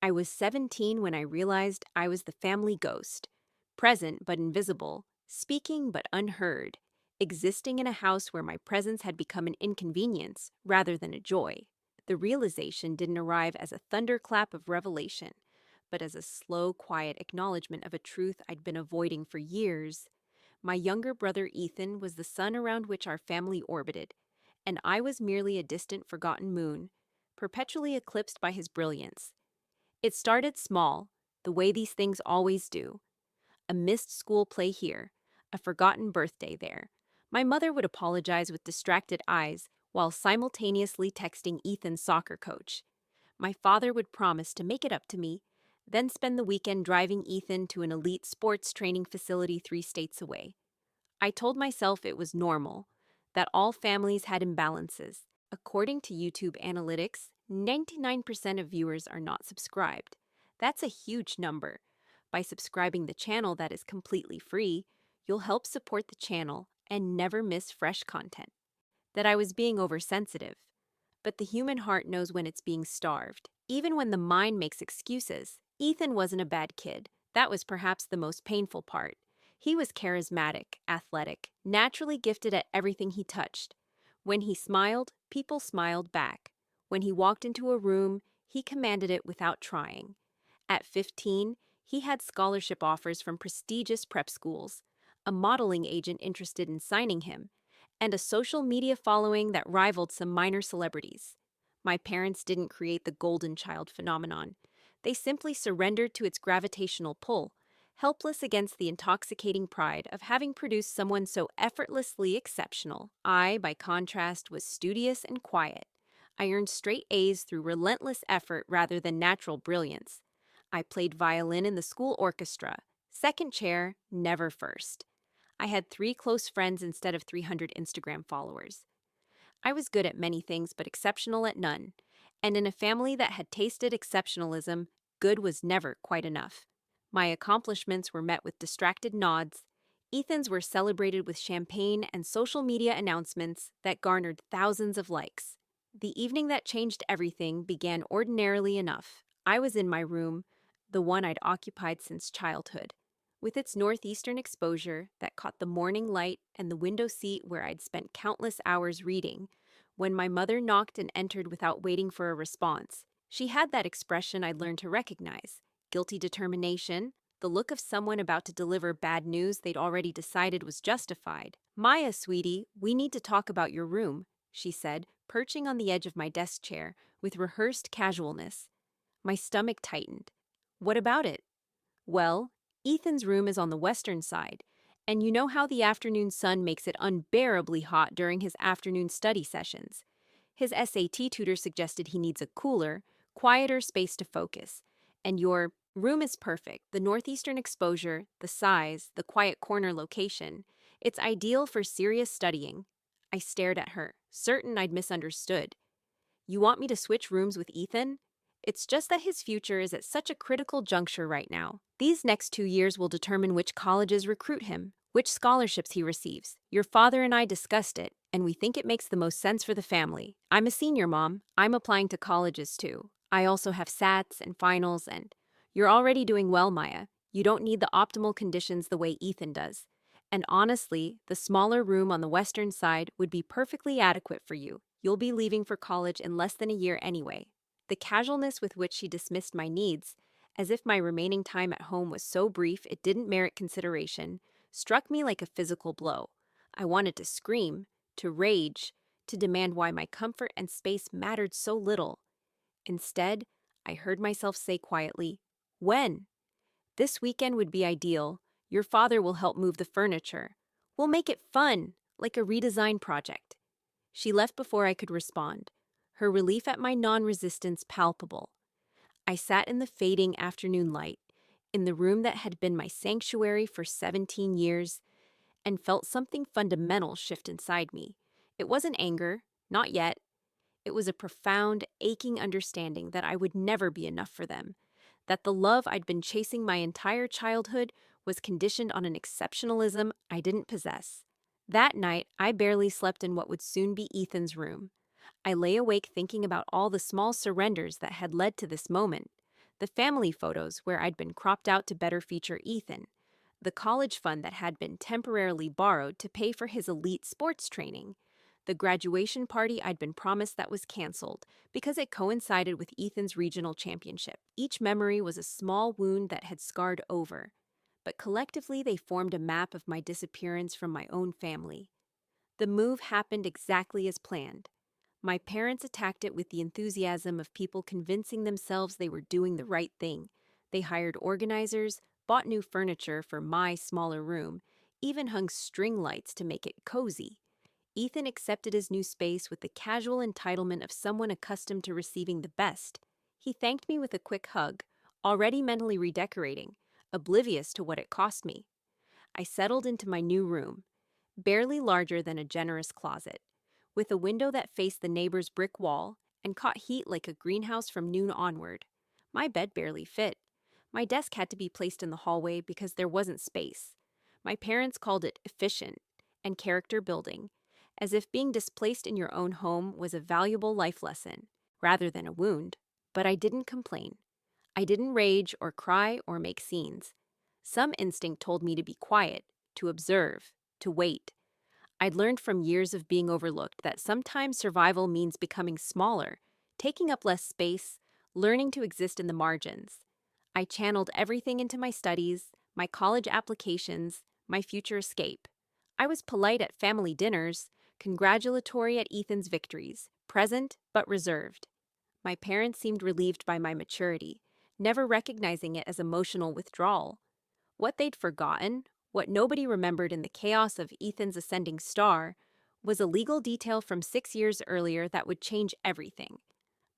I was 17 when I realized I was the family ghost, present but invisible, speaking but unheard, existing in a house where my presence had become an inconvenience rather than a joy. The realization didn't arrive as a thunderclap of revelation, but as a slow, quiet acknowledgement of a truth I'd been avoiding for years. My younger brother Ethan was the sun around which our family orbited, and I was merely a distant, forgotten moon, perpetually eclipsed by his brilliance. It started small, the way these things always do. A missed school play here, a forgotten birthday there. My mother would apologize with distracted eyes while simultaneously texting Ethan's soccer coach. My father would promise to make it up to me, then spend the weekend driving Ethan to an elite sports training facility 3 states away. I told myself it was normal, that all families had imbalances. According to YouTube analytics, 99% of viewers are not subscribed. That's a huge number. By subscribing the channel that is completely free, you'll help support the channel and never miss fresh content. That I was being oversensitive. But the human heart knows when it's being starved, even when the mind makes excuses. Ethan wasn't a bad kid. That was perhaps the most painful part. He was charismatic, athletic, naturally gifted at everything he touched. When he smiled, people smiled back. When he walked into a room, he commanded it without trying. At 15, he had scholarship offers from prestigious prep schools, a modeling agent interested in signing him, and a social media following that rivaled some minor celebrities. My parents didn't create the golden child phenomenon. They simply surrendered to its gravitational pull, helpless against the intoxicating pride of having produced someone so effortlessly exceptional. I, by contrast, was studious and quiet. I earned straight A's through relentless effort rather than natural brilliance. I played violin in the school orchestra, second chair, never first. I had 3 close friends instead of 300 Instagram followers. I was good at many things but exceptional at none. And in a family that had tasted exceptionalism, good was never quite enough. My accomplishments were met with distracted nods. Ethan's were celebrated with champagne and social media announcements that garnered thousands of likes. The evening that changed everything began ordinarily enough. I was in my room, the one I'd occupied since childhood, with its northeastern exposure that caught the morning light and the window seat where I'd spent countless hours reading, when my mother knocked and entered without waiting for a response. She had that expression I'd learned to recognize: guilty determination, the look of someone about to deliver bad news they'd already decided was justified. "Maya, sweetie, we need to talk about your room," she said, perching on the edge of my desk chair with rehearsed casualness. My stomach tightened. "What about it?" "Well, Ethan's room is on the western side, and you know how the afternoon sun makes it unbearably hot during his afternoon study sessions. His SAT tutor suggested he needs a cooler, quieter space to focus, and your room is perfect. The northeastern exposure, the size, the quiet corner location. It's ideal for serious studying." I stared at her, certain I'd misunderstood. "You want me to switch rooms with Ethan?" "It's just that his future is at such a critical juncture right now. These next 2 years will determine which colleges recruit him, which scholarships he receives. Your father and I discussed it, and we think it makes the most sense for the family. I'm a senior, Mom. I'm applying to colleges too. I also have SATs and finals, and you're already doing well, Maya. You don't need the optimal conditions the way Ethan does. And honestly, the smaller room on the western side would be perfectly adequate for you. You'll be leaving for college in less than a year anyway." The casualness with which she dismissed my needs, as if my remaining time at home was so brief it didn't merit consideration, struck me like a physical blow. I wanted to scream, to rage, to demand why my comfort and space mattered so little. Instead, I heard myself say quietly, "When?" "This weekend would be ideal. Your father will help move the furniture. We'll make it fun, like a redesign project." She left before I could respond, her relief at my non-resistance palpable. I sat in the fading afternoon light, in the room that had been my sanctuary for 17 years, and felt something fundamental shift inside me. It wasn't anger, not yet. It was a profound, aching understanding that I would never be enough for them, that the love I'd been chasing my entire childhood was conditioned on an exceptionalism I didn't possess. That night, I barely slept in what would soon be Ethan's room. I lay awake thinking about all the small surrenders that had led to this moment, the family photos where I'd been cropped out to better feature Ethan, the college fund that had been temporarily borrowed to pay for his elite sports training, the graduation party I'd been promised that was canceled because it coincided with Ethan's regional championship. Each memory was a small wound that had scarred over, but collectively they formed a map of my disappearance from my own family. The move happened exactly as planned. My parents attacked it with the enthusiasm of people convincing themselves they were doing the right thing. They hired organizers, bought new furniture for my smaller room, even hung string lights to make it cozy. Ethan accepted his new space with the casual entitlement of someone accustomed to receiving the best. He thanked me with a quick hug, already mentally redecorating, oblivious to what it cost me. I settled into my new room, barely larger than a generous closet, with a window that faced the neighbor's brick wall and caught heat like a greenhouse from noon onward. My bed barely fit. My desk had to be placed in the hallway because there wasn't space. My parents called it efficient and character building, as if being displaced in your own home was a valuable life lesson, rather than a wound. But I didn't complain. I didn't rage or cry or make scenes. Some instinct told me to be quiet, to observe, to wait. I'd learned from years of being overlooked that sometimes survival means becoming smaller, taking up less space, learning to exist in the margins. I channeled everything into my studies, my college applications, my future escape. I was polite at family dinners, congratulatory at Ethan's victories, present but reserved. My parents seemed relieved by my maturity, never recognizing it as emotional withdrawal. What they'd forgotten, what nobody remembered in the chaos of Ethan's ascending star, was a legal detail from 6 years earlier that would change everything.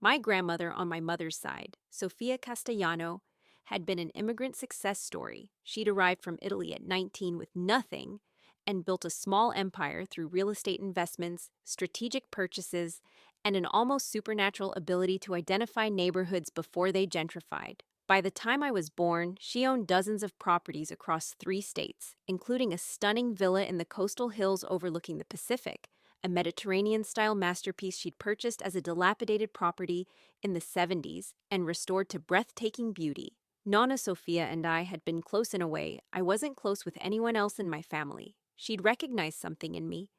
My grandmother on my mother's side, Sofia Castellano, had been an immigrant success story. She'd arrived from Italy at 19 with nothing and built a small empire through real estate investments, strategic purchases, and an almost supernatural ability to identify neighborhoods before they gentrified. By the time I was born, she owned dozens of properties across 3 states, including a stunning villa in the coastal hills overlooking the Pacific, a Mediterranean-style masterpiece she'd purchased as a dilapidated property in the 70s and restored to breathtaking beauty. Nonna Sofia and I had been close in a way I wasn't close with anyone else in my family. She'd recognized something in me.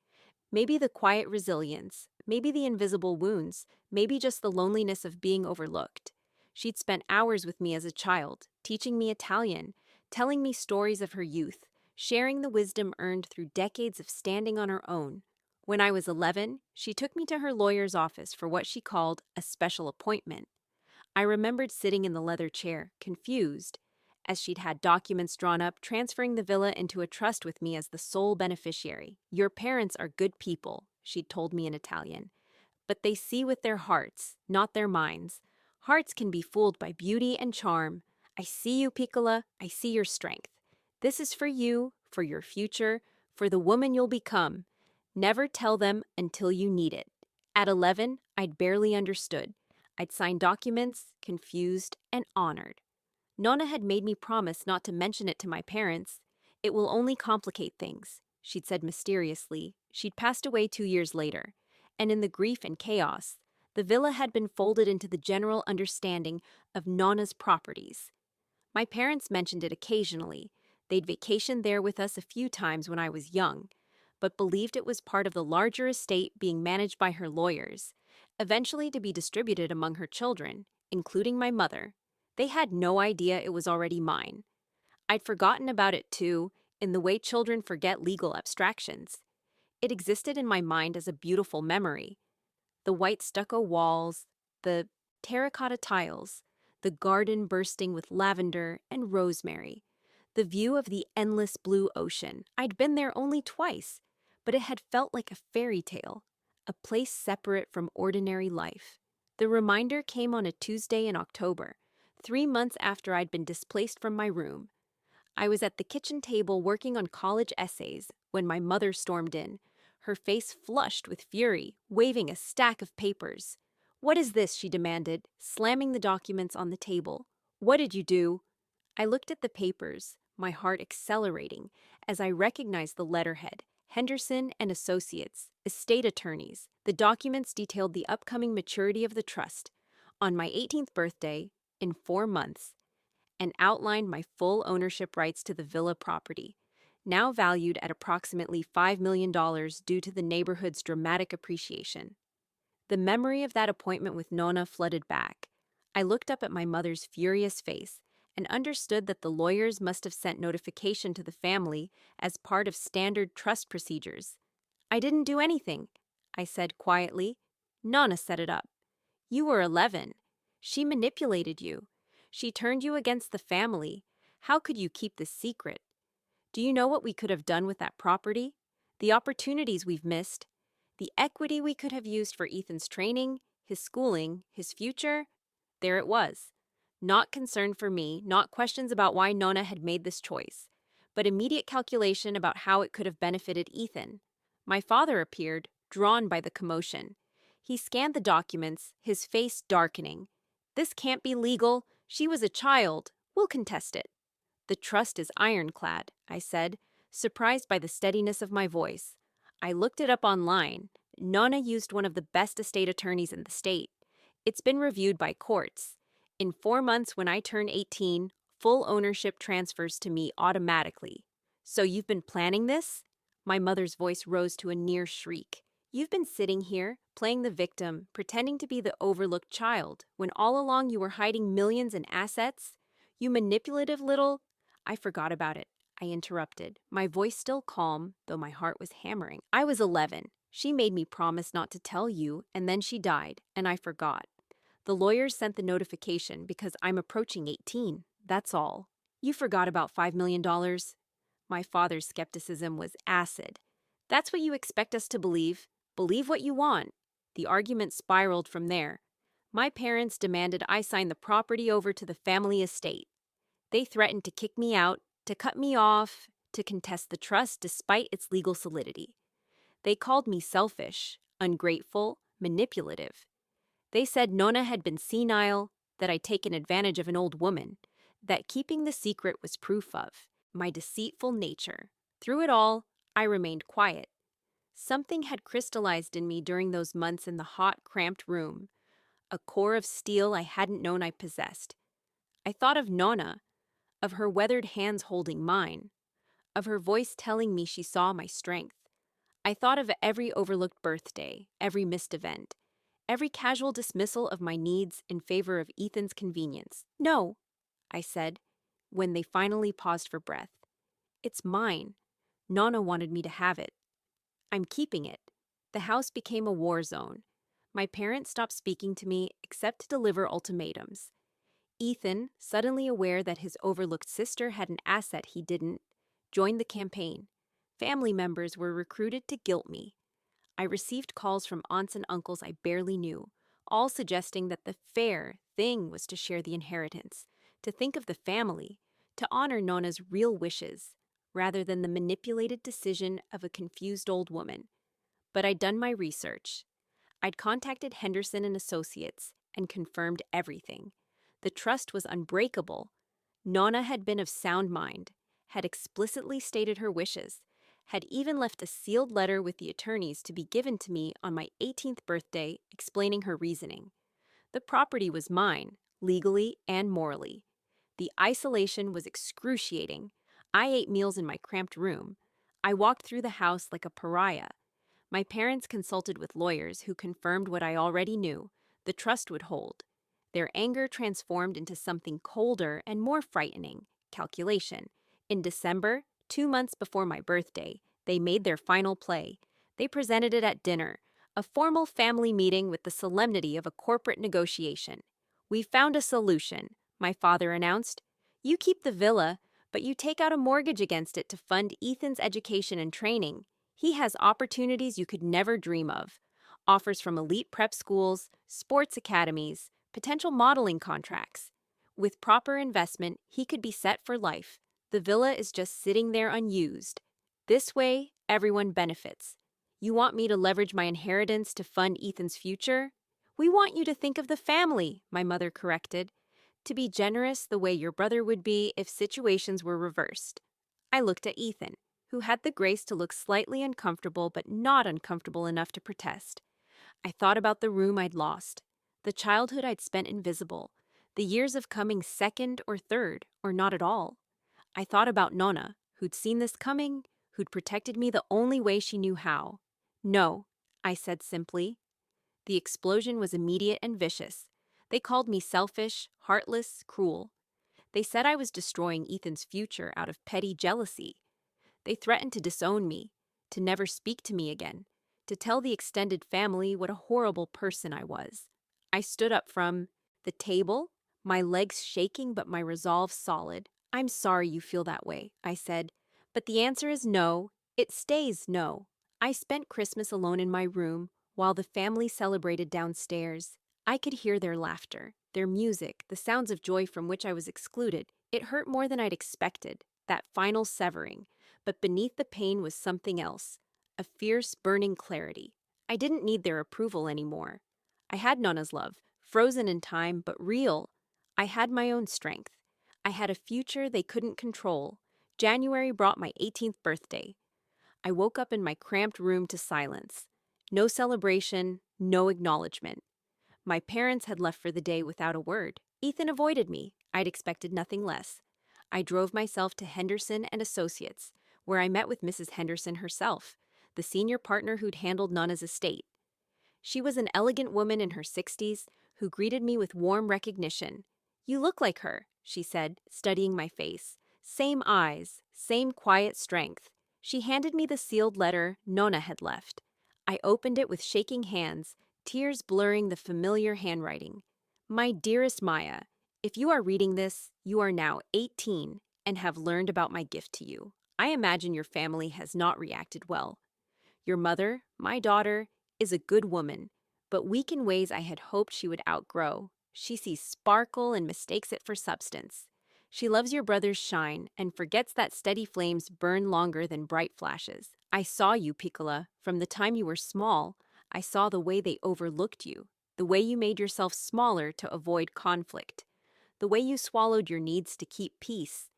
Maybe the quiet resilience, maybe the invisible wounds, maybe just the loneliness of being overlooked. She'd spent hours with me as a child, teaching me Italian, telling me stories of her youth, sharing the wisdom earned through decades of standing on her own. When I was 11, she took me to her lawyer's office for what she called a special appointment. I remembered sitting in the leather chair, confused, as she'd had documents drawn up transferring the villa into a trust with me as the sole beneficiary. "Your parents are good people," she'd told me in Italian, "but they see with their hearts, not their minds. Hearts can be fooled by beauty and charm. I see you, Piccola. I see your strength. This is for you, for your future, for the woman you'll become. Never tell them until you need it." At 11, I'd barely understood. I'd signed documents, confused, and honored. Nonna had made me promise not to mention it to my parents. "It will only complicate things," she'd said mysteriously. She'd passed away 2 years later, and in the grief and chaos, the villa had been folded into the general understanding of Nonna's properties. My parents mentioned it occasionally. They'd vacationed there with us a few times when I was young, but believed it was part of the larger estate being managed by her lawyers, eventually to be distributed among her children, including my mother. They had no idea it was already mine. I'd forgotten about it too, in the way children forget legal abstractions. It existed in my mind as a beautiful memory. The white stucco walls, the terracotta tiles, the garden bursting with lavender and rosemary, the view of the endless blue ocean. I'd been there only twice, but it had felt like a fairy tale, a place separate from ordinary life. The reminder came on a Tuesday in October, 3 months after I'd been displaced from my room. I was at the kitchen table working on college essays when my mother stormed in, her face flushed with fury, waving a stack of papers. "What is this?" she demanded, slamming the documents on the table. "What did you do?" I looked at the papers, my heart accelerating, as I recognized the letterhead, Henderson and Associates, estate attorneys. The documents detailed the upcoming maturity of the trust. On my 18th birthday, in 4 months and outlined my full ownership rights to the villa property, now valued at approximately $5 million due to the neighborhood's dramatic appreciation. The memory of that appointment with Nona flooded back. I looked up at my mother's furious face and understood that the lawyers must have sent notification to the family as part of standard trust procedures. "I didn't do anything," I said quietly. "Nona set it up. You were 11. She manipulated you. She turned you against the family. How could you keep this secret? Do you know what we could have done with that property? The opportunities we've missed? The equity we could have used for Ethan's training, his schooling, his future?" There it was. Not concern for me, not questions about why Nona had made this choice, but immediate calculation about how it could have benefited Ethan. My father appeared, drawn by the commotion. He scanned the documents, his face darkening. "This can't be legal. She was a child. We'll contest it." "The trust is ironclad," I said, surprised by the steadiness of my voice. "I looked it up online. Nona used one of the best estate attorneys in the state. It's been reviewed by courts. In 4 months, when I turn 18, full ownership transfers to me automatically." "So you've been planning this?" My mother's voice rose to a near shriek. "You've been sitting here, playing the victim, pretending to be the overlooked child, when all along you were hiding millions in assets? You manipulative little—" "I forgot about it," I interrupted, my voice still calm, though my heart was hammering. "I was 11. She made me promise not to tell you, and then she died, and I forgot. The lawyers sent the notification because I'm approaching 18. That's all." "You forgot about $5 million?" My father's skepticism was acid. "That's what you expect us to believe? Believe what you want." The argument spiraled from there. My parents demanded I sign the property over to the family estate. They threatened to kick me out, to cut me off, to contest the trust despite its legal solidity. They called me selfish, ungrateful, manipulative. They said Nona had been senile, that I'd taken advantage of an old woman, that keeping the secret was proof of my deceitful nature. Through it all, I remained quiet. Something had crystallized in me during those months in the hot, cramped room, a core of steel I hadn't known I possessed. I thought of Nona, of her weathered hands holding mine, of her voice telling me she saw my strength. I thought of every overlooked birthday, every missed event, every casual dismissal of my needs in favor of Ethan's convenience. "No," I said, when they finally paused for breath. "It's mine. Nona wanted me to have it. I'm keeping it." The house became a war zone. My parents stopped speaking to me except to deliver ultimatums. Ethan, suddenly aware that his overlooked sister had an asset he didn't, joined the campaign. Family members were recruited to guilt me. I received calls from aunts and uncles I barely knew, all suggesting that the fair thing was to share the inheritance, to think of the family, to honor Nona's real wishes, rather than the manipulated decision of a confused old woman. But I'd done my research. I'd contacted Henderson and Associates and confirmed everything. The trust was unbreakable. Nona had been of sound mind, had explicitly stated her wishes, had even left a sealed letter with the attorneys to be given to me on my 18th birthday explaining her reasoning. The property was mine, legally and morally. The isolation was excruciating. I ate meals in my cramped room. I walked through the house like a pariah. My parents consulted with lawyers who confirmed what I already knew: the trust would hold. Their anger transformed into something colder and more frightening: calculation. In December, 2 months before my birthday, they made their final play. They presented it at dinner, a formal family meeting with the solemnity of a corporate negotiation. "We found a solution," my father announced. "You keep the villa, but you take out a mortgage against it to fund Ethan's education and training. He has opportunities you could never dream of. Offers from elite prep schools, sports academies, potential modeling contracts. With proper investment, he could be set for life. The villa is just sitting there unused. This way, everyone benefits. You want me to leverage my inheritance to fund Ethan's future?" "We want you to think of the family," my mother corrected. "To be generous the way your brother would be if situations were reversed." I looked at Ethan, who had the grace to look slightly uncomfortable but not uncomfortable enough to protest. I thought about the room I'd lost, the childhood I'd spent invisible, The years of coming second or third, or not at all. I thought about Nona, who'd seen this coming, who'd protected me the only way she knew how. No, I said simply. The explosion was immediate and vicious. They called me selfish, heartless, cruel. They said I was destroying Ethan's future out of petty jealousy. They threatened to disown me, to never speak to me again, to tell the extended family what a horrible person I was. I stood up from the table, my legs shaking but my resolve solid. I'm sorry you feel that way, I said, but the answer is no. It stays no. I spent Christmas alone in my room while the family celebrated downstairs. I could hear their laughter, their music, the sounds of joy from which I was excluded. It hurt more than I'd expected, that final severing. But beneath the pain was something else, a fierce, burning clarity. I didn't need their approval anymore. I had Nona's love, frozen in time, but real. I had my own strength. I had a future they couldn't control. January brought my 18th birthday. I woke up in my cramped room to silence. No celebration, no acknowledgement. My parents had left for the day without a word. Ethan avoided me. I'd expected nothing less. I drove myself to Henderson and Associates, where I met with Mrs. Henderson herself, the senior partner who'd handled Nona's estate. She was an elegant woman in her 60s who greeted me with warm recognition. "You look like her," she said, studying my face. "Same eyes, same quiet strength." She handed me the sealed letter Nona had left. I opened it with shaking hands, tears blurring the familiar handwriting. "My dearest Maya, if you are reading this, you are now 18 and have learned about my gift to you. I imagine your family has not reacted well. Your mother, my daughter, is a good woman, but weak in ways I had hoped she would outgrow. She sees sparkle and mistakes it for substance. She loves your brother's shine and forgets that steady flames burn longer than bright flashes. I saw you, Piccola, from the time you were small. I saw the way they overlooked you, the way you made yourself smaller to avoid conflict, the way you swallowed your needs to keep peace.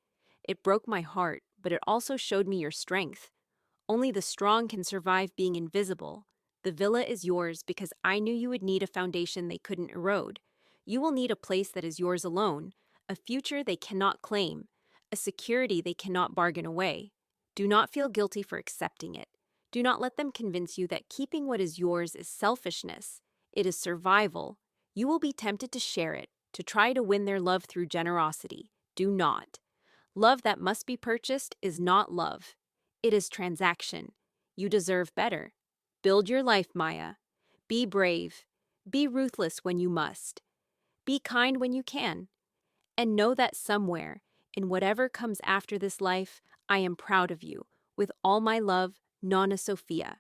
It broke my heart, but it also showed me your strength. Only the strong can survive being invisible. The villa is yours because I knew you would need a foundation they couldn't erode. You will need a place that is yours alone, a future they cannot claim, a security they cannot bargain away. Do not feel guilty for accepting it. Do not let them convince you that keeping what is yours is selfishness. It is survival. You will be tempted to share it, to try to win their love through generosity. Do not. Love that must be purchased is not love. It is transaction. You deserve better. Build your life, Maya. Be brave. Be ruthless when you must. Be kind when you can. And know that somewhere, in whatever comes after this life, I am proud of you. With all my love, Nonna Sophia."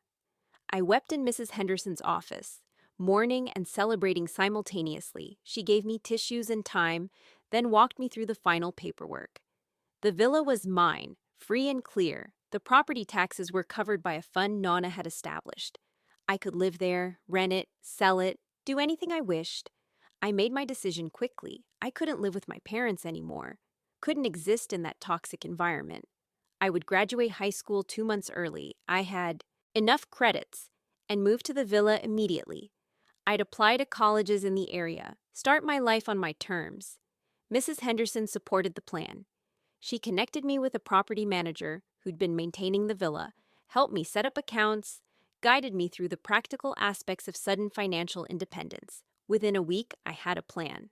I wept in Mrs. Henderson's office, mourning and celebrating simultaneously. She gave me tissues and time, then walked me through the final paperwork. The villa was mine, free and clear. The property taxes were covered by a fund Nonna had established. I could live there, rent it, sell it, do anything I wished. I made my decision quickly. I couldn't live with my parents anymore. Couldn't exist in that toxic environment. I would graduate high school 2 months early. I had enough credits and moved to the villa immediately. I'd apply to colleges in the area, start my life on my terms. Mrs. Henderson supported the plan. She connected me with a property manager who'd been maintaining the villa, helped me set up accounts, guided me through the practical aspects of sudden financial independence. Within a week, I had a plan.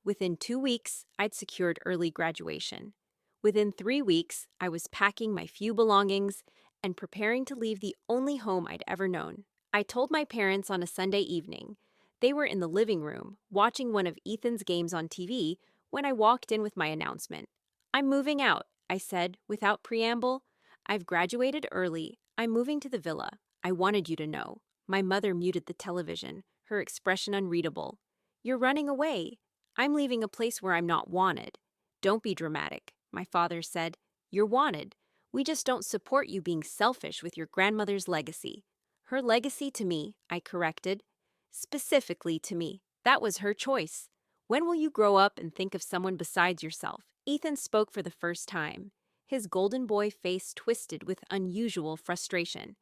Within 2 weeks, I'd secured early graduation. Within 3 weeks, I was packing my few belongings and preparing to leave the only home I'd ever known. I told my parents on a Sunday evening. They were in the living room, watching one of Ethan's games on TV, when I walked in with my announcement. "I'm moving out," I said, without preamble. "I've graduated early. I'm moving to the villa. I wanted you to know." My mother muted the television, her expression unreadable. "You're running away." "I'm leaving a place where I'm not wanted." "Don't be dramatic," my father said. "You're wanted. We just don't support you being selfish with your grandmother's legacy." "Her legacy to me," I corrected. "Specifically to me. That was her choice. When will you grow up and think of someone besides yourself?" Ethan spoke for the first time. His golden boy face twisted with unusual frustration.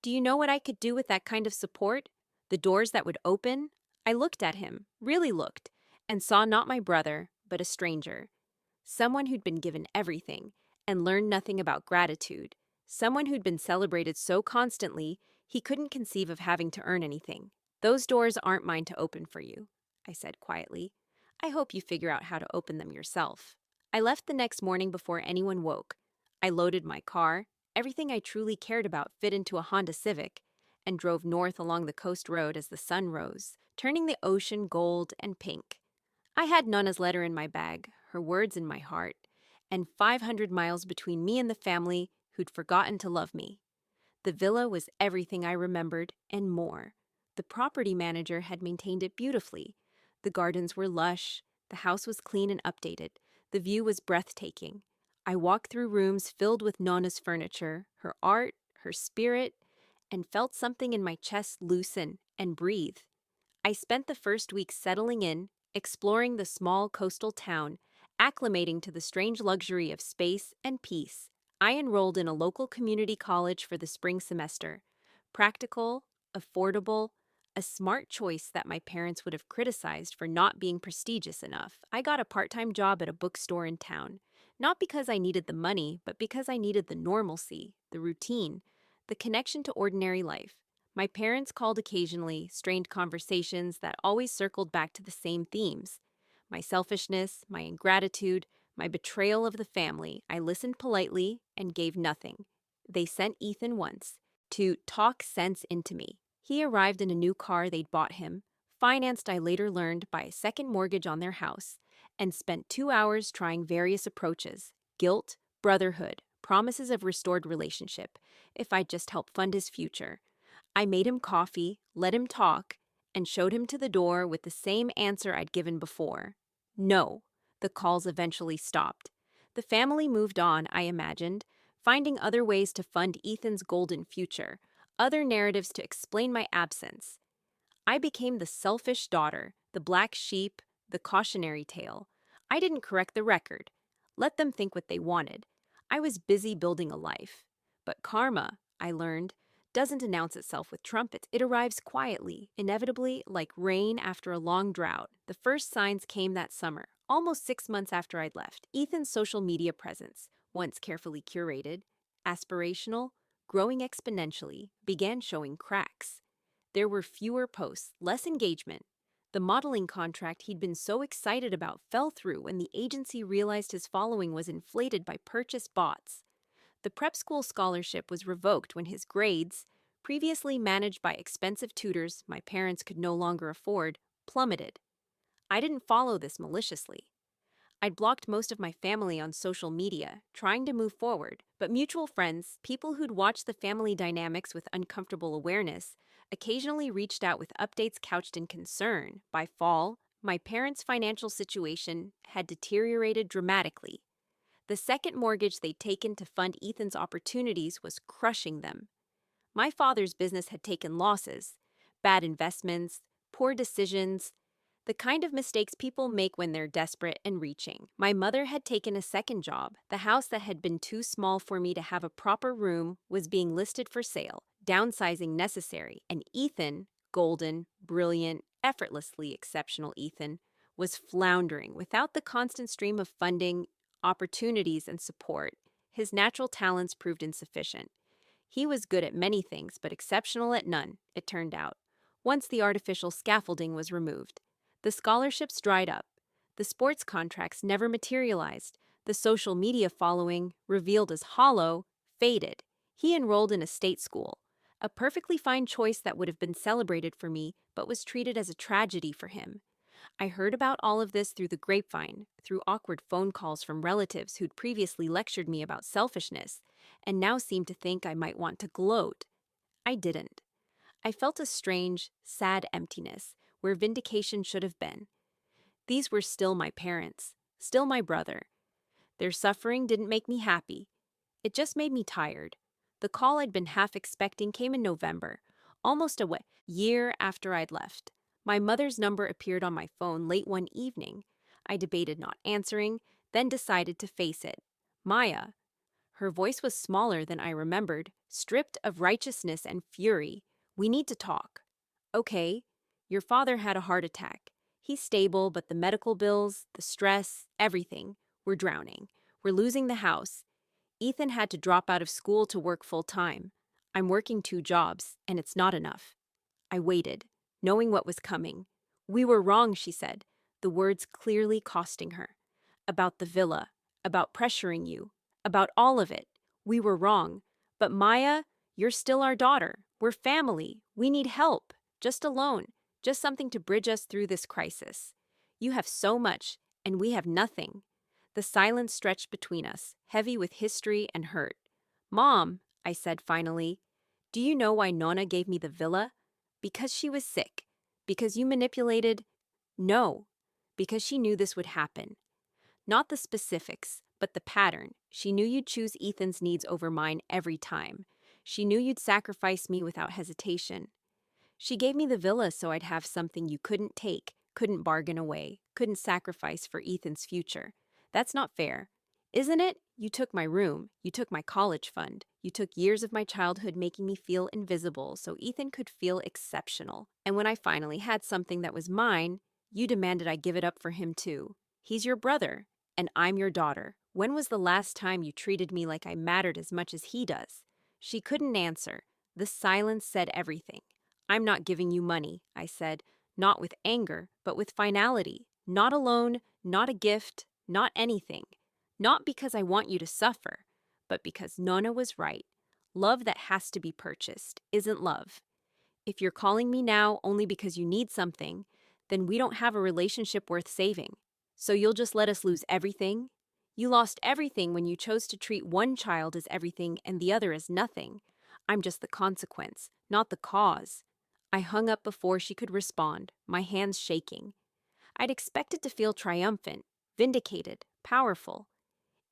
"Do you know what I could do with that kind of support? The doors that would open?" I looked at him, really looked, and saw not my brother, but a stranger. Someone who'd been given everything and learned nothing about gratitude. Someone who'd been celebrated so constantly he couldn't conceive of having to earn anything. Those doors aren't mine to open for you, I said quietly. I hope you figure out how to open them yourself. I left the next morning before anyone woke. I loaded my car, everything I truly cared about fit into a Honda Civic, and drove north along the coast road as the sun rose, turning the ocean gold and pink. I had Nana's letter in my bag, her words in my heart, and 500 miles between me and the family who'd forgotten to love me. The villa was everything I remembered and more. The property manager had maintained it beautifully. The gardens were lush, the house was clean and updated, the view was breathtaking. I walked through rooms filled with Nana's furniture, her art, her spirit, and felt something in my chest loosen and breathe. I spent the first week settling in, exploring the small coastal town, acclimating to the strange luxury of space and peace. I enrolled in a local community college for the spring semester. Practical, affordable, a smart choice that my parents would have criticized for not being prestigious enough. I got a part-time job at a bookstore in town, not because I needed the money, but because I needed the normalcy, the routine, the connection to ordinary life. My parents called occasionally, strained conversations that always circled back to the same themes. My selfishness, my ingratitude, my betrayal of the family. I listened politely and gave nothing. They sent Ethan once to talk sense into me. He arrived in a new car they'd bought him, financed, I later learned, by a second mortgage on their house, and spent 2 hours trying various approaches: guilt, brotherhood, promises of restored relationship, if I'd just help fund his future. I made him coffee, let him talk, and showed him to the door with the same answer I'd given before. No. The calls eventually stopped. The family moved on, I imagined, finding other ways to fund Ethan's golden future, other narratives to explain my absence. I became the selfish daughter, the black sheep, the cautionary tale. I didn't correct the record. Let them think what they wanted. I was busy building a life. But karma, I learned, doesn't announce itself with trumpets. It arrives quietly, inevitably, like rain after a long drought. The first signs came that summer, almost 6 months after I'd left. Ethan's social media presence, once carefully curated, aspirational, growing exponentially, began showing cracks. There were fewer posts, less engagement. The modeling contract he'd been so excited about fell through when the agency realized his following was inflated by purchased bots. The prep school scholarship was revoked when his grades, previously managed by expensive tutors my parents could no longer afford, plummeted. I didn't follow this maliciously. I'd blocked most of my family on social media, trying to move forward, but mutual friends, people who'd watched the family dynamics with uncomfortable awareness, occasionally reached out with updates couched in concern. By fall, my parents' financial situation had deteriorated dramatically. The second mortgage they'd taken to fund Ethan's opportunities was crushing them. My father's business had taken losses, bad investments, poor decisions, the kind of mistakes people make when they're desperate and reaching. My mother had taken a second job. The house that had been too small for me to have a proper room was being listed for sale, downsizing necessary, and Ethan, golden, brilliant, effortlessly exceptional Ethan, was floundering without the constant stream of funding, opportunities, and support. His natural talents proved insufficient. He was good at many things, but exceptional at none, it turned out, once the artificial scaffolding was removed. The scholarships dried up. The sports contracts never materialized. The social media following, revealed as hollow, faded. He enrolled in a state school, a perfectly fine choice that would have been celebrated for me, but was treated as a tragedy for him. I heard about all of this through the grapevine, through awkward phone calls from relatives who'd previously lectured me about selfishness, and now seemed to think I might want to gloat. I didn't. I felt a strange, sad emptiness, where vindication should have been. These were still my parents, still my brother. Their suffering didn't make me happy. It just made me tired. The call I'd been half expecting came in November, almost a year after I'd left. My mother's number appeared on my phone late one evening. I debated not answering, then decided to face it. Maya. Her voice was smaller than I remembered, stripped of righteousness and fury. We need to talk. Okay. Your father had a heart attack. He's stable, but the medical bills, the stress, everything, we're drowning. We're losing the house. Ethan had to drop out of school to work full time. I'm working 2 jobs, and it's not enough. I waited, knowing what was coming. We were wrong, she said, the words clearly costing her. About the villa, about pressuring you, about all of it. We were wrong. But Maya, you're still our daughter. We're family. We need help. Just a loan. Just something to bridge us through this crisis. You have so much, and we have nothing. The silence stretched between us, heavy with history and hurt. Mom, I said finally, do you know why Nonna gave me the villa? Because she was sick. Because you manipulated? No. Because she knew this would happen. Not the specifics, but the pattern. She knew you'd choose Ethan's needs over mine every time. She knew you'd sacrifice me without hesitation. She gave me the villa so I'd have something you couldn't take, couldn't bargain away, couldn't sacrifice for Ethan's future. That's not fair. Isn't it? You took my room. You took my college fund. You took years of my childhood making me feel invisible so Ethan could feel exceptional. And when I finally had something that was mine, you demanded I give it up for him too. He's your brother, and I'm your daughter. When was the last time you treated me like I mattered as much as he does? She couldn't answer. The silence said everything. I'm not giving you money, I said, not with anger, but with finality. Not a loan, not a gift, not anything. Not because I want you to suffer, but because Nonna was right. Love that has to be purchased isn't love. If you're calling me now only because you need something, then we don't have a relationship worth saving. So you'll just let us lose everything? You lost everything when you chose to treat one child as everything and the other as nothing. I'm just the consequence, not the cause. I hung up before she could respond, my hands shaking. I'd expected to feel triumphant, vindicated, powerful.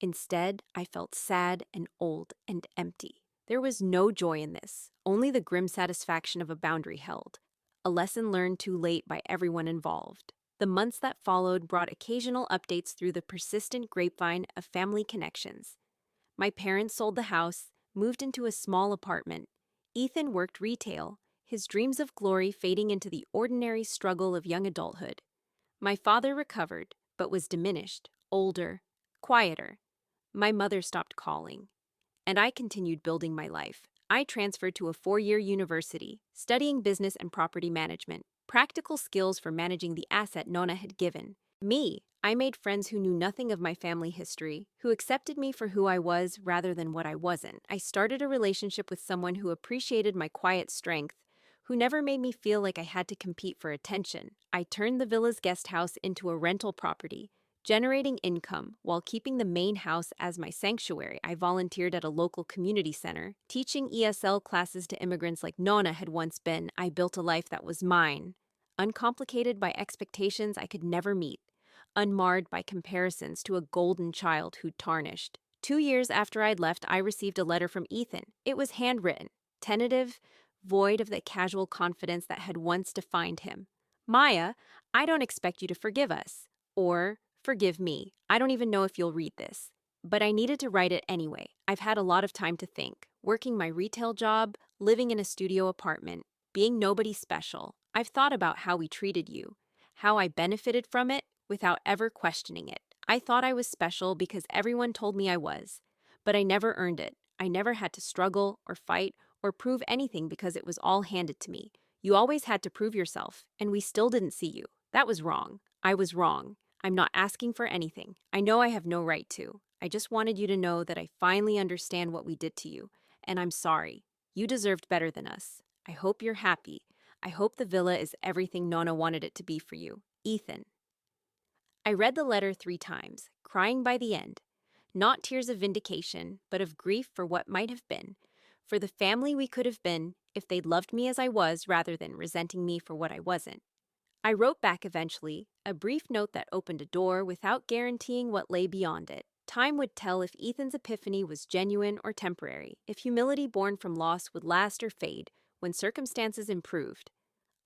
Instead, I felt sad and old and empty. There was no joy in this, only the grim satisfaction of a boundary held, a lesson learned too late by everyone involved. The months that followed brought occasional updates through the persistent grapevine of family connections. My parents sold the house, moved into a small apartment. Ethan worked retail, his dreams of glory fading into the ordinary struggle of young adulthood. My father recovered, but was diminished, older, quieter. My mother stopped calling. And I continued building my life. I transferred to a 4-year university, studying business and property management, practical skills for managing the asset Nonna had given. I made friends who knew nothing of my family history, who accepted me for who I was rather than what I wasn't. I started a relationship with someone who appreciated my quiet strength, who never made me feel like I had to compete for attention. I turned the villa's guest house into a rental property, generating income while keeping the main house as my sanctuary. I volunteered at a local community center, teaching ESL classes to immigrants like Nonna had once been. I built a life that was mine, uncomplicated by expectations I could never meet, unmarred by comparisons to a golden child who'd tarnished. 2 years after I'd left, I received a letter from Ethan. It was handwritten, tentative, void of the casual confidence that had once defined him. Maya, I don't expect you to forgive us. Or, forgive me. I don't even know if you'll read this. But I needed to write it anyway. I've had a lot of time to think. Working my retail job, living in a studio apartment, being nobody special. I've thought about how we treated you, how I benefited from it without ever questioning it. I thought I was special because everyone told me I was. But I never earned it. I never had to struggle or fight or prove anything because it was all handed to me. You always had to prove yourself, and we still didn't see you. That was wrong. I was wrong. I'm not asking for anything. I know I have no right to. I just wanted you to know that I finally understand what we did to you, and I'm sorry. You deserved better than us. I hope you're happy. I hope the villa is everything Nonna wanted it to be for you. Ethan. I read the letter 3 times, crying by the end. Not tears of vindication, but of grief for what might have been, for the family we could have been if they'd loved me as I was rather than resenting me for what I wasn't. I wrote back eventually, a brief note that opened a door without guaranteeing what lay beyond it. Time would tell if Ethan's epiphany was genuine or temporary, if humility born from loss would last or fade when circumstances improved.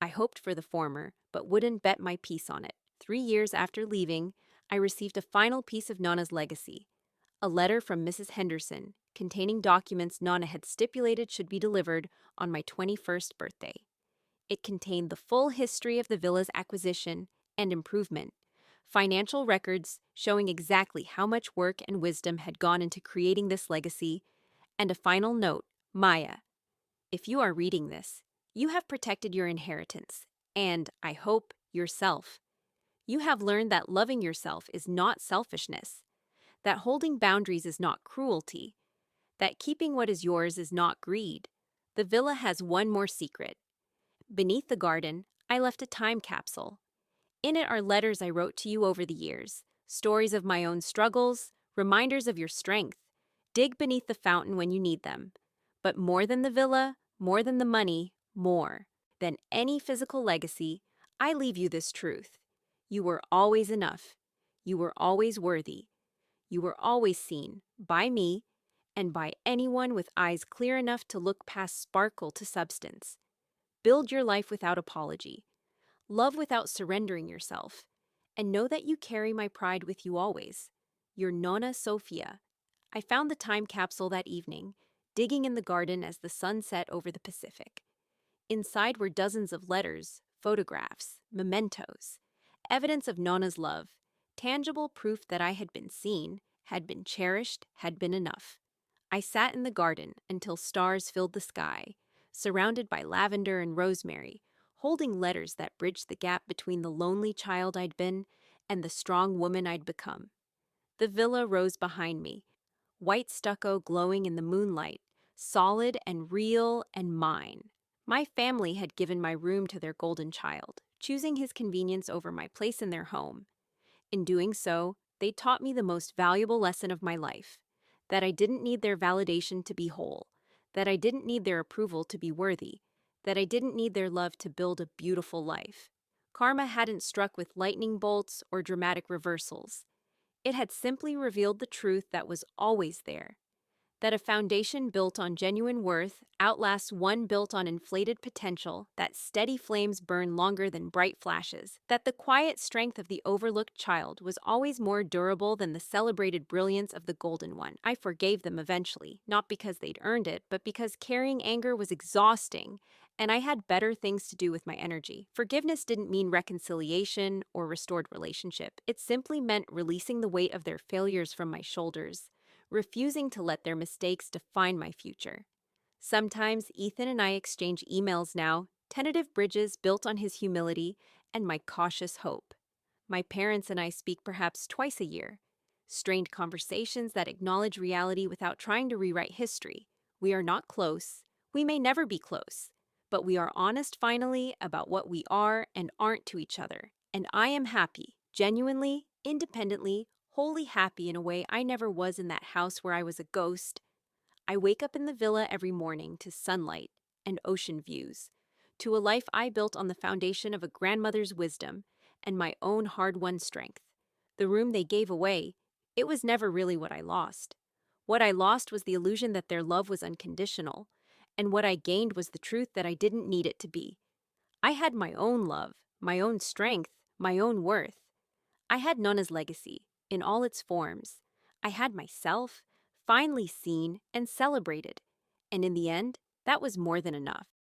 I hoped for the former, but wouldn't bet my peace on it. 3 years after leaving, I received a final piece of Nonna's legacy, a letter from Mrs. Henderson containing documents Nonna had stipulated should be delivered on my 21st birthday. It contained the full history of the villa's acquisition and improvement. Financial records showing exactly how much work and wisdom had gone into creating this legacy. And a final note, Maya, if you are reading this, you have protected your inheritance, and, I hope, yourself. You have learned that loving yourself is not selfishness, that holding boundaries is not cruelty, that keeping what is yours is not greed. The villa has one more secret. Beneath the garden, I left a time capsule. In it are letters I wrote to you over the years, stories of my own struggles, reminders of your strength. Dig beneath the fountain when you need them. But more than the villa, more than the money, more than any physical legacy, I leave you this truth. You were always enough. You were always worthy. You were always seen, by me, and by anyone with eyes clear enough to look past sparkle to substance. Build your life without apology. Love without surrendering yourself. And know that you carry my pride with you always. Your Nonna Sophia. I found the time capsule that evening, digging in the garden as the sun set over the Pacific. Inside were dozens of letters, photographs, mementos, evidence of Nonna's love, tangible proof that I had been seen, had been cherished, had been enough. I sat in the garden until stars filled the sky, surrounded by lavender and rosemary, holding letters that bridged the gap between the lonely child I'd been and the strong woman I'd become. The villa rose behind me, white stucco glowing in the moonlight, solid and real and mine. My family had given my room to their golden child, choosing his convenience over my place in their home. In doing so, they taught me the most valuable lesson of my life, that I didn't need their validation to be whole, that I didn't need their approval to be worthy, that I didn't need their love to build a beautiful life. Karma hadn't struck with lightning bolts or dramatic reversals. It had simply revealed the truth that was always there, that a foundation built on genuine worth outlasts one built on inflated potential, that steady flames burn longer than bright flashes, that the quiet strength of the overlooked child was always more durable than the celebrated brilliance of the golden one. I forgave them eventually, not because they'd earned it, but because carrying anger was exhausting, and I had better things to do with my energy. Forgiveness didn't mean reconciliation or restored relationship. It simply meant releasing the weight of their failures from my shoulders, refusing to let their mistakes define my future. Sometimes Ethan and I exchange emails now, tentative bridges built on his humility and my cautious hope. My parents and I speak perhaps twice a year, strained conversations that acknowledge reality without trying to rewrite history. We are not close. We may never be close, but we are honest finally about what we are and aren't to each other. And I am happy, genuinely, independently, wholly happy in a way I never was in that house where I was a ghost. I wake up in the villa every morning to sunlight and ocean views, to a life I built on the foundation of a grandmother's wisdom and my own hard-won strength. The room they gave away, it was never really what I lost. What I lost was the illusion that their love was unconditional, and what I gained was the truth that I didn't need it to be. I had my own love, my own strength, my own worth. I had Nona's legacy, in all its forms. I had myself, finally seen and celebrated. And in the end, that was more than enough.